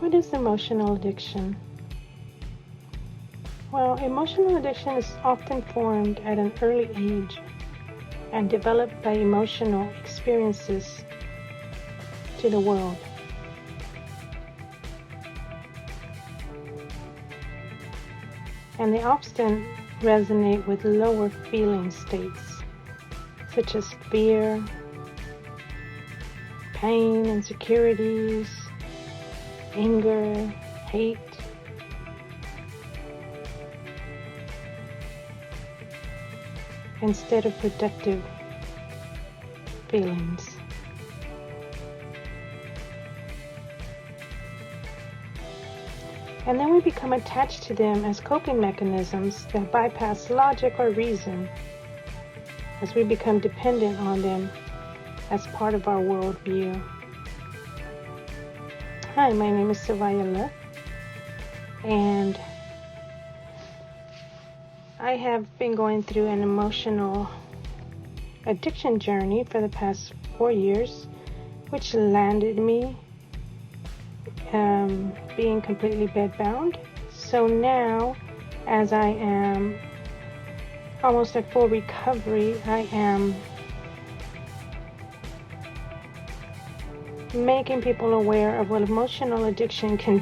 What is emotional addiction? Well, emotional addiction is often formed at an early age and developed by emotional experiences to the world. And they often resonate with lower feeling states, such as fear, pain, insecurities, anger, hate. Instead of productive feelings. And then we become attached to them as coping mechanisms that bypass logic or reason, as we become dependent on them as part of our worldview. Hi, my name is Savia, and I have been going through an emotional addiction journey for the past 4 years, which landed me being completely bedbound. So now, as I am almost at full recovery, I am making people aware of what emotional addiction can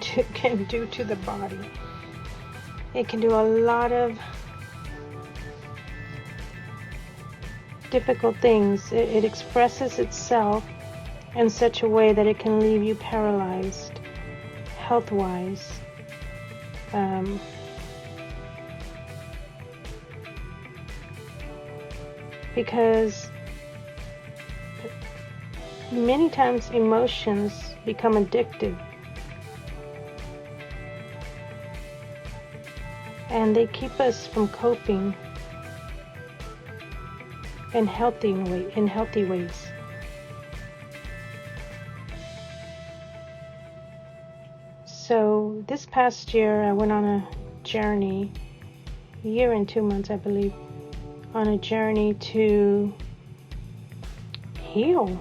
do to the body. It can do a lot of difficult things. It expresses itself in such a way that it can leave you paralyzed, health-wise. Because many times emotions become addictive, and they keep us from coping in healthy ways. So this past year, I went on a journey, a year and 2 months, I believe, on a journey to heal.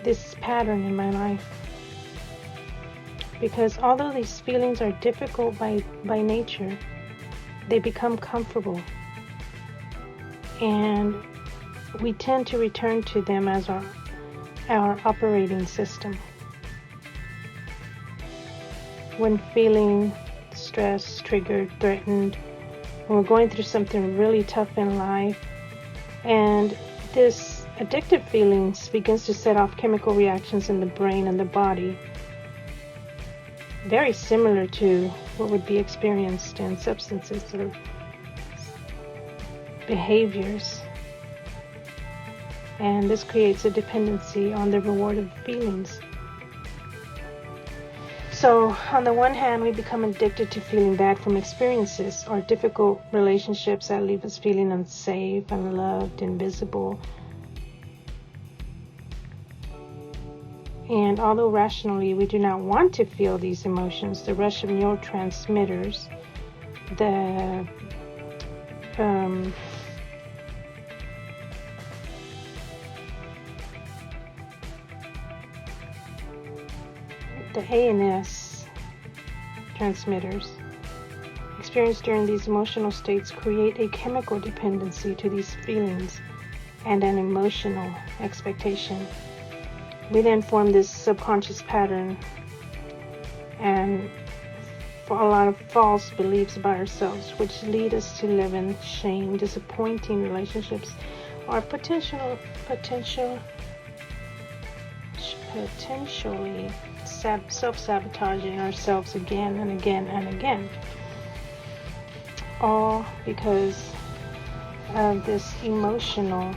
This pattern in my life. Because although these feelings are difficult by nature, they become comfortable. And we tend to return to them as our operating system. When feeling stressed, triggered, threatened, when we're going through something really tough in life, and this addictive feelings begins to set off chemical reactions in the brain and the body, very similar to what would be experienced in substances or behaviors. And this creates a dependency on the reward of feelings. So, on the one hand, we become addicted to feeling bad from experiences or difficult relationships that leave us feeling unsafe, unloved, invisible. And although rationally we do not want to feel these emotions, the rush of neurotransmitters, the ANS transmitters experienced during these emotional states create a chemical dependency to these feelings and an emotional expectation. We then form this subconscious pattern and for a lot of false beliefs about ourselves, which lead us to live in shame, disappointing relationships, or potentially self-sabotaging ourselves again and again and again. All because of this emotional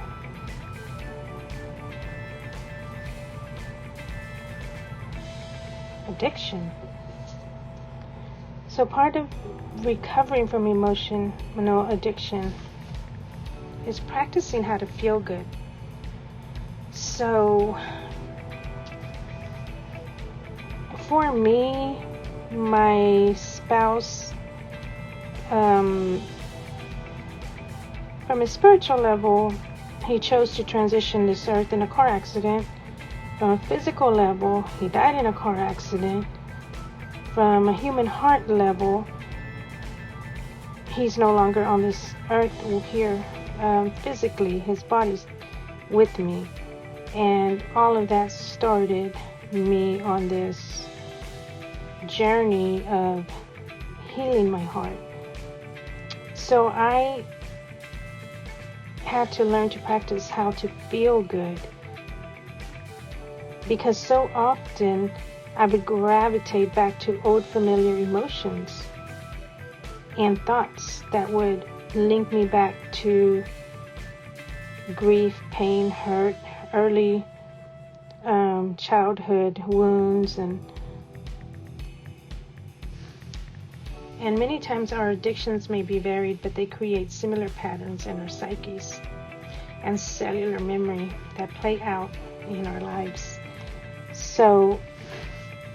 addiction. So part of recovering from emotional addiction is practicing how to feel good. So for me, my spouse, from a spiritual level, he chose to transition this earth in a car accident. From a physical level, he died in a car accident. From a human heart level, he's no longer on this earth here physically. His body's with me. And all of that started me on this journey of healing my heart. So I had to learn to practice how to feel good, because so often I would gravitate back to old familiar emotions and thoughts that would link me back to grief, pain, hurt, early childhood wounds, and many times our addictions may be varied, but they create similar patterns in our psyches and cellular memory that play out in our lives. So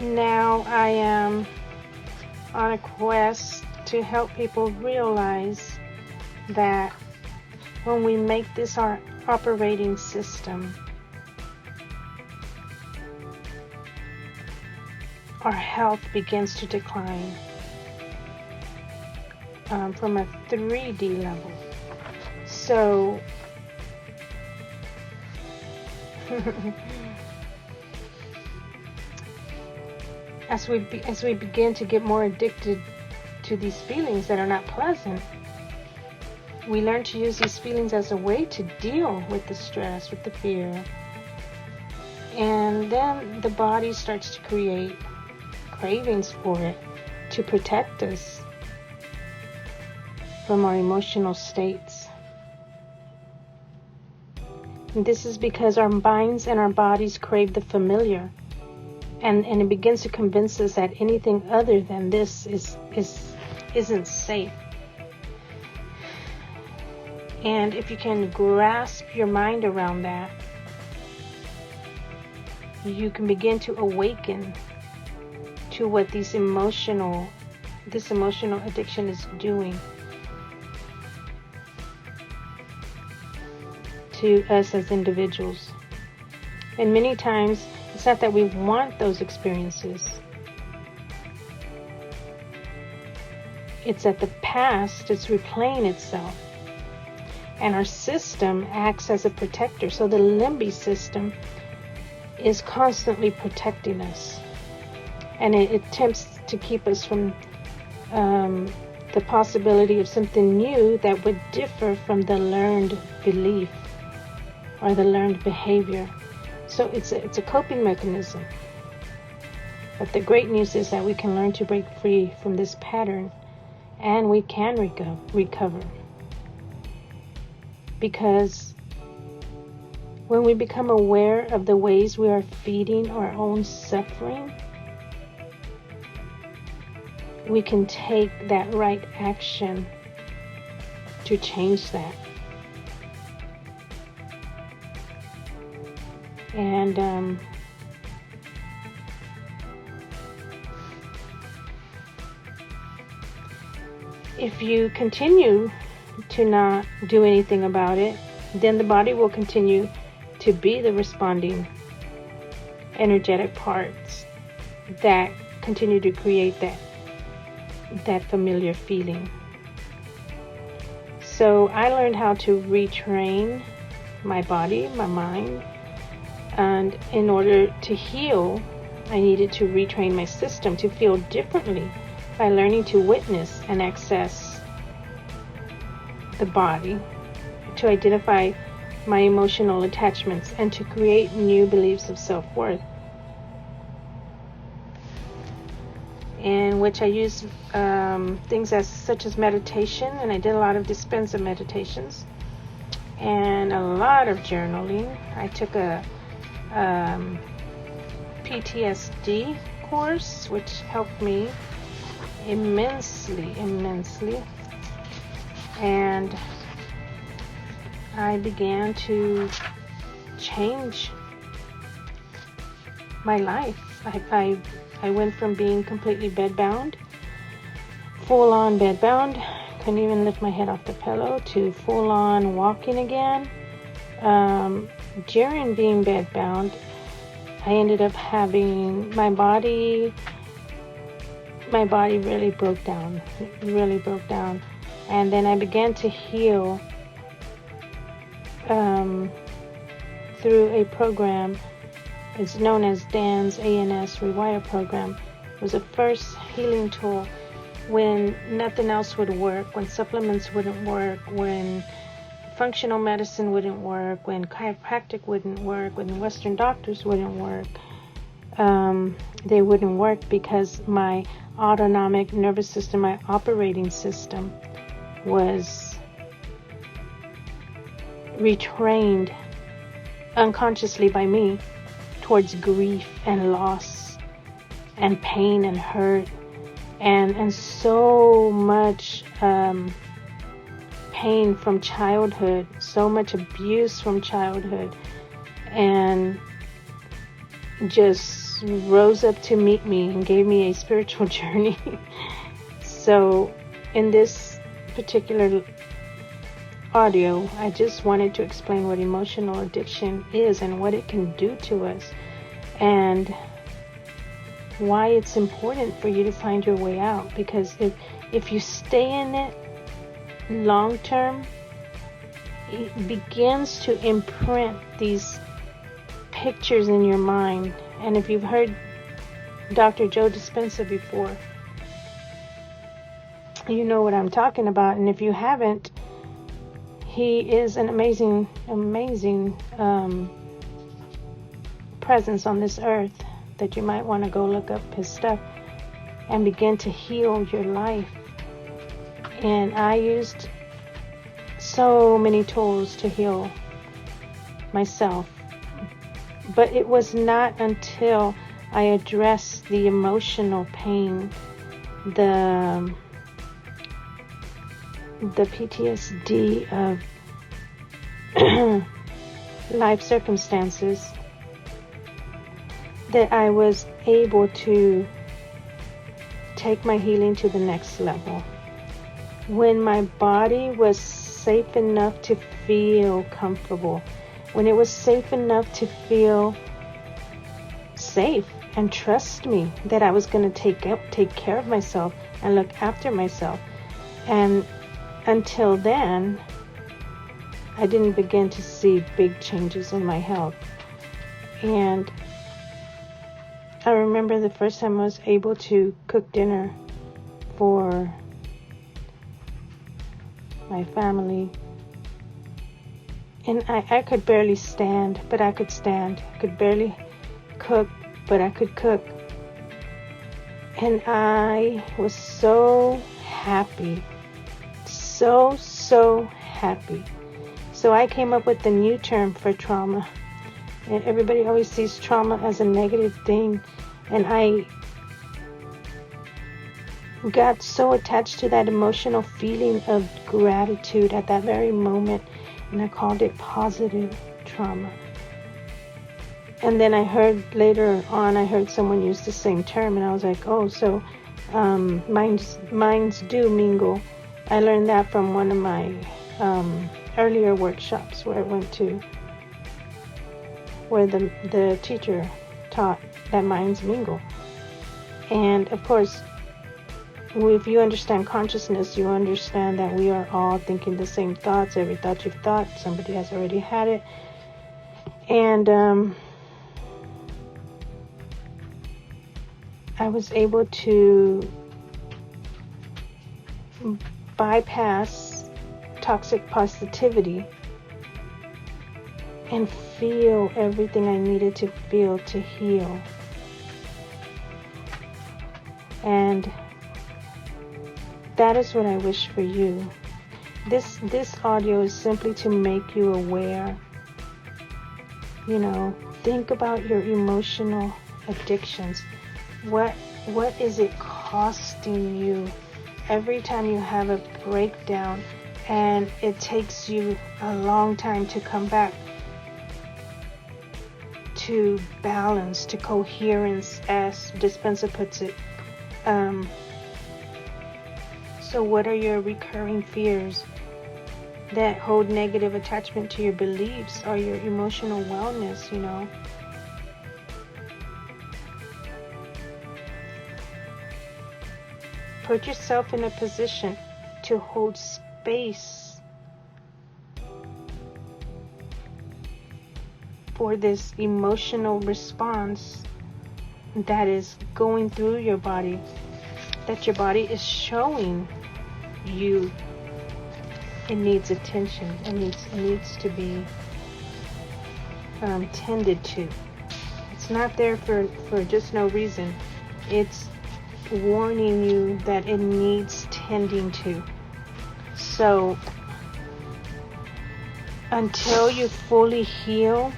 now I am on a quest to help people realize that when we make this our operating system, our health begins to decline from a 3D level. So as we begin to get more addicted to these feelings that are not pleasant, we learn to use these feelings as a way to deal with the stress, with the fear. And then the body starts to create cravings for it to protect us from our emotional states. And this is because our minds and our bodies crave the familiar. And it begins to convince us that anything other than this isn't safe. And if you can grasp your mind around that, you can begin to awaken to what this emotional addiction is doing to us as individuals. And many times, it's not that we want those experiences. It's that the past is replaying itself. And our system acts as a protector. So the limbic system is constantly protecting us. And it attempts to keep us from the possibility of something new that would differ from the learned belief or the learned behavior. So it's a coping mechanism. But the great news is that we can learn to break free from this pattern, and we can recover. Because when we become aware of the ways we are feeding our own suffering, we can take that right action to change that. And if you continue to not do anything about it, then the body will continue to be the responding energetic parts that continue to create that familiar feeling. So I learned how to retrain my body, my mind, and in order to heal, I needed to retrain my system to feel differently by learning to witness and access the body, to identify my emotional attachments, and to create new beliefs of self-worth, in which I use things such as meditation, and I did a lot of dispensa meditations and a lot of journaling. I took a PTSD course, which helped me immensely. And I began to change my life. I went from being completely bedbound, full-on bedbound, couldn't even lift my head off the pillow, to full-on walking again, during being bedbound, I ended up having my body really broke down, and then I began to heal through a program. It's known as Dan's ANS Rewire program. It was the first healing tool when nothing else would work, when supplements wouldn't work, when functional medicine wouldn't work, when chiropractic wouldn't work, when Western doctors wouldn't work. They wouldn't work because my autonomic nervous system, my operating system, was retrained unconsciously by me towards grief and loss and pain and hurt and so much pain from childhood, so much abuse from childhood, and just rose up to meet me and gave me a spiritual journey. So in this particular audio, I just wanted to explain what emotional addiction is and what it can do to us, and why it's important for you to find your way out. Because if you stay in it long term, it begins to imprint these pictures in your mind. And if you've heard Dr. Joe Dispenza before, you know what I'm talking about. And if you haven't, he is an amazing presence on this earth that you might want to go look up his stuff and begin to heal your life. And I used so many tools to heal myself, but it was not until I addressed the emotional pain, the PTSD of life circumstances, that I was able to take my healing to the next level. When my body was safe enough to feel comfortable, when it was safe enough to feel safe and trust me that I was going to take care of myself and look after myself. And until then, I didn't begin to see big changes in my health. And I remember the first time I was able to cook dinner for my family. And I could barely stand, but I could stand. I could barely cook, but I could cook. And I was so happy. So happy. So I came up with the new term for trauma. And everybody always sees trauma as a negative thing. And I got so attached to that emotional feeling of gratitude at that very moment. And I called it positive trauma. And then I heard later on, I heard someone use the same term. And I was like, oh, so minds do mingle. I learned that from one of my earlier workshops where I went to, where the teacher taught that minds mingle. And of course, if you understand consciousness, you understand that we are all thinking the same thoughts. Every thought you've thought, somebody has already had it. And I was able to bypass toxic positivity and feel everything I needed to feel to heal. And that is what I wish for you. This audio is simply to make you aware. You know, think about your emotional addictions. What is it costing you every time you have a breakdown, and it takes you a long time to come back to balance, to coherence, as Dispenza puts it. So what are your recurring fears? that hold negative attachment to your beliefs or your emotional wellness, Put yourself in a position to hold space for this emotional response that is going through your body, that your body is showing you it needs attention. It needs to be tended to. It's not there for just no reason. It's warning you that it needs tending to. So until you fully heal,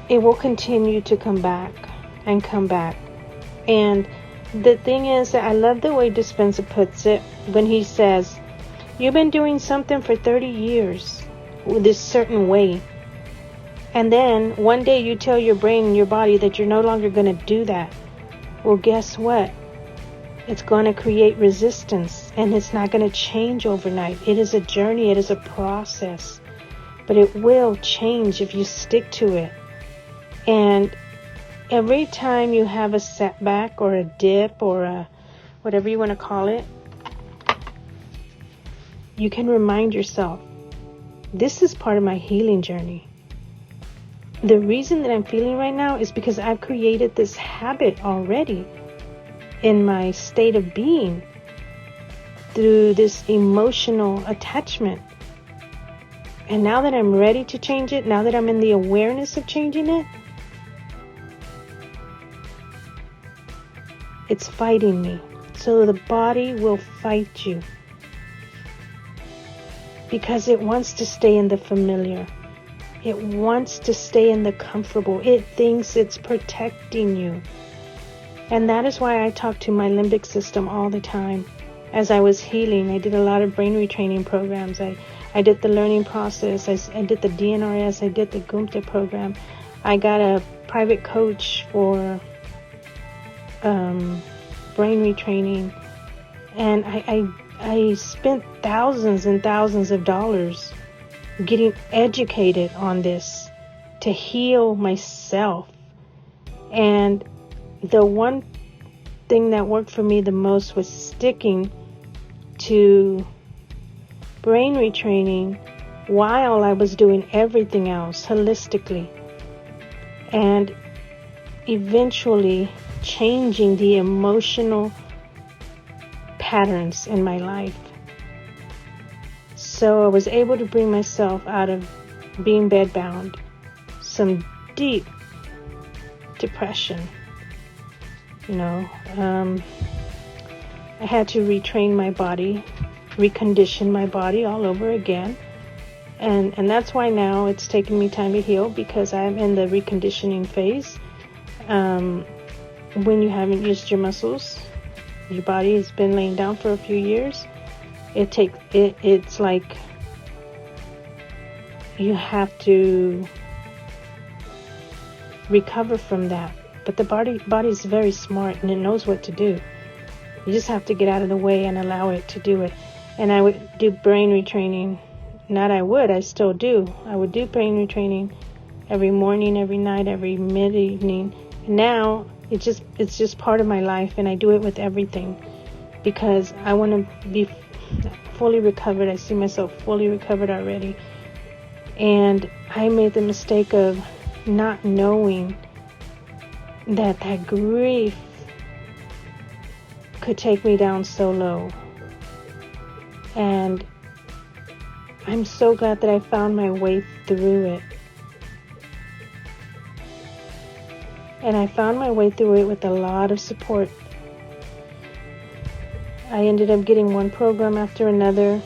it will continue to come back and come back. And the thing is that I love the way Dispenza puts it when he says, you've been doing something for 30 years this certain way. And then one day you tell your brain and your body that you're no longer going to do that. Well, guess what? It's going to create resistance, and it's not going to change overnight. It is a journey. It is a process. But it will change if you stick to it. And every time you have a setback or a dip or a whatever you want to call it, you can remind yourself, this is part of my healing journey. The reason that I'm feeling right now is because I've created this habit already in my state of being through this emotional attachment. And now that I'm ready to change it, now that I'm in the awareness of changing it, it's fighting me. So the body will fight you because it wants to stay in the familiar. It wants to stay in the comfortable. It thinks it's protecting you. And that is why I talk to my limbic system all the time. As I was healing, I did a lot of brain retraining programs. I did the learning process. I did the DNRS. I did the Gumta program. I got a private coach for brain retraining. And I spent thousands and thousands of dollars getting educated on this to heal myself. And the one thing that worked for me the most was sticking to brain retraining while I was doing everything else holistically, and eventually changing the emotional patterns in my life. So I was able to bring myself out of being bedbound, some deep depression. I had to retrain my body, recondition my body all over again. And that's why now it's taken me time to heal, because I'm in the reconditioning phase. When you haven't used your muscles, your body has been laying down for a few years. It's like you have to recover from that. But the body is very smart, and it knows what to do. You just have to get out of the way and allow it to do it. And I would do brain retraining. I still do. I would do brain retraining every morning, every night, every mid-evening. Now it's just part of my life, and I do it with everything because I want to be fully recovered. I see myself fully recovered already. And I made the mistake of not knowing that grief could take me down so low. And I'm so glad that I found my way through it. And I found my way through it with a lot of support. I ended up getting one program after another.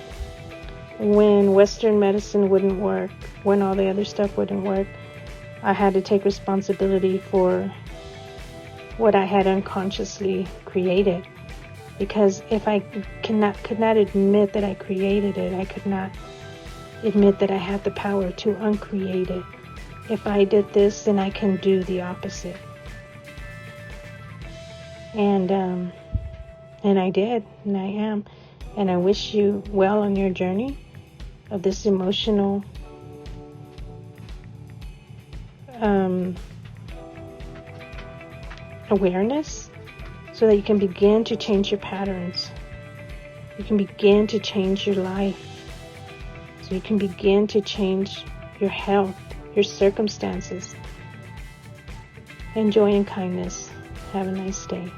When Western medicine wouldn't work, when all the other stuff wouldn't work, I had to take responsibility for what I had unconsciously created. Because if I could not admit that I created it, I could not admit that I had the power to uncreate it. If I did this, then I can do the opposite. And I did, and I am. And I wish you well on your journey. of this emotional awareness, so that you can begin to change your patterns. You can begin to change your life. So you can begin to change your health, your circumstances. Enjoy and kindness. Have a nice day.